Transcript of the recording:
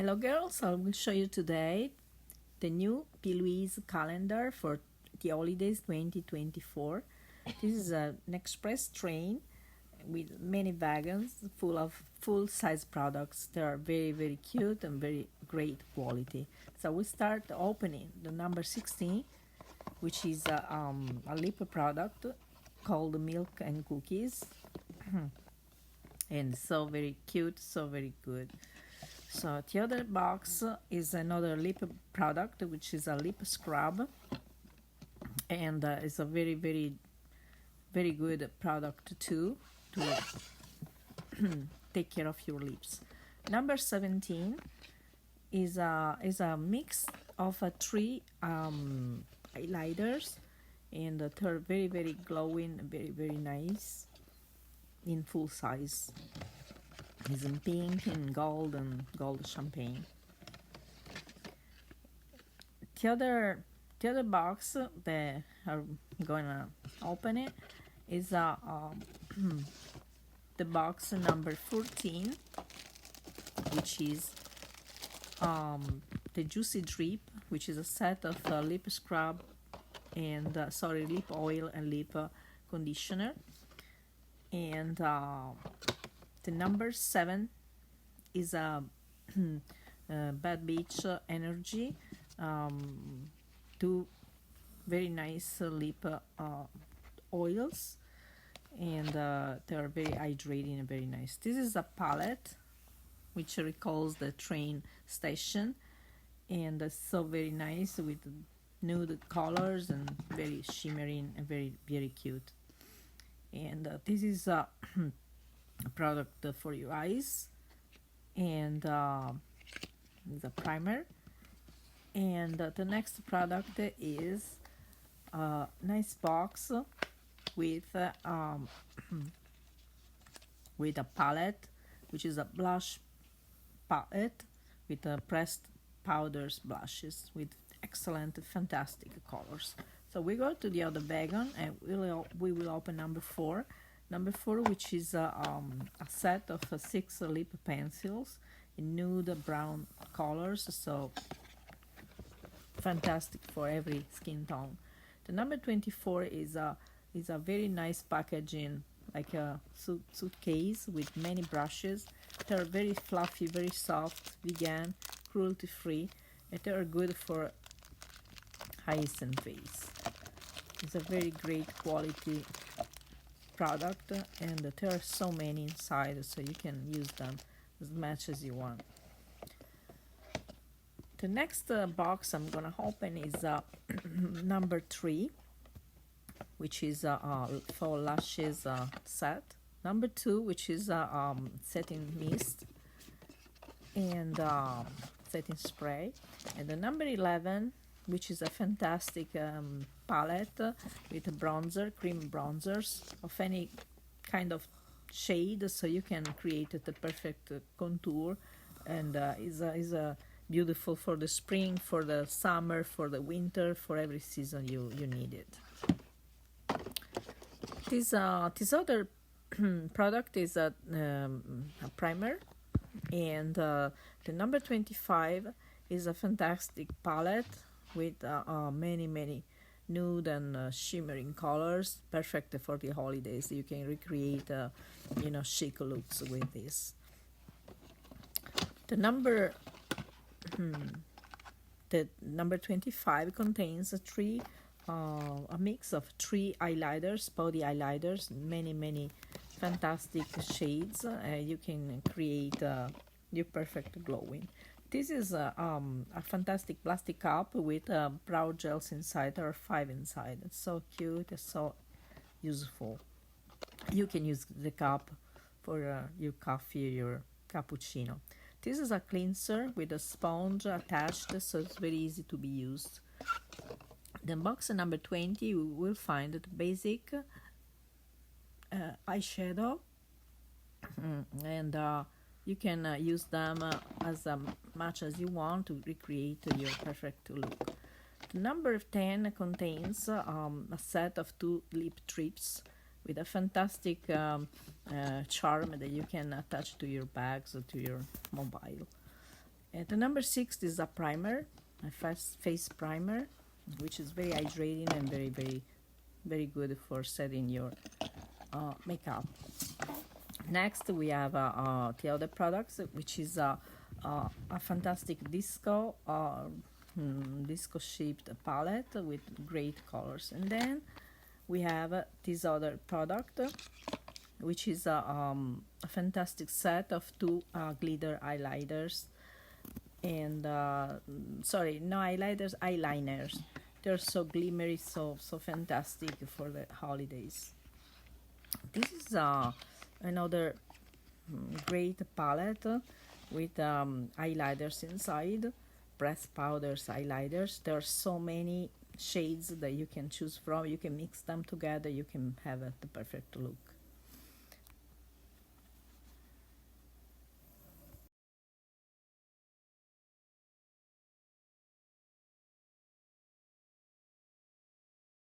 Hello girls, I will show you today the new Plouise calendar for the holidays 2024. This is an express train with many wagons full of full-size products. They are very cute and very great quality. So we start opening the number 16, which is a lip product called Milk and Cookies. And so very cute, so very good. So the other box is another lip product, which is a lip scrub, and it's a very good product too to take care of your lips. Number 17 is a mix of three highlighters, and they're very glowing, very nice in full size. It's in pink and gold champagne. The other box that I'm gonna open it is the box number 14, which is the Juicy Drip, which is a set of lip scrub and lip oil and lip conditioner, and the number 7 is a Bad Beach Energy, two very nice lip oils, and they are very hydrating and very nice. This is a palette which recalls the train station, and it's so very nice with nude colors and very shimmering and very cute. And this is a product for your eyes, and the primer. And the next product is a nice box with with a palette, which is a blush palette with pressed powders blushes with excellent, fantastic colors. So we go to the other wagon, and we will open number 4. Number 4, which is a set of 6 lip pencils in nude brown colors, so fantastic for every skin tone. The number 24 is a very nice packaging, like a suitcase with many brushes. They are very fluffy, very soft, vegan, cruelty-free, and they are good for eyes and face. It's a very great quality product, and there are so many inside, so you can use them as much as you want. The next box I'm gonna open is number 3, which is a faux lashes set. Number 2, which is a setting mist and setting spray, and the number 11, which is a fantastic palette with a bronzer, cream bronzers of any kind of shade, so you can create the perfect contour, and is a beautiful for the spring, for the summer, for the winter, for every season you need it. This other product is a primer, and the number 25 is a fantastic palette with many nude and shimmering colors, perfect for the holidays. You can recreate chic looks with this. The number 25 contains a mix of 3 highlighters, body highlighters, many fantastic shades. You can create your perfect glowing. This is a fantastic plastic cup with brow gels inside. There are 5 inside. It's so cute, it's so useful. You can use the cup for your coffee, your cappuccino. This is a cleanser with a sponge attached, so it's very easy to be used. Then box number 20, we will find the basic eyeshadow, and you can use them as much as you want to recreate your perfect look. The number 10 contains a set of 2 lip strips with a fantastic charm that you can attach to your bags or to your mobile. And the number 6 is a primer, a face primer, which is very hydrating and very good for setting your makeup. Next, we have the other products, which is a fantastic disco shaped palette with great colors. And then we have this other product, which is a fantastic set of two glitter highlighters, and sorry, no highlighters, eyeliners. They're so glimmery, so fantastic for the holidays. This is another great palette with highlighters inside, pressed powders, highlighters. There are so many shades that you can choose from. You can mix them together, you can have the perfect look.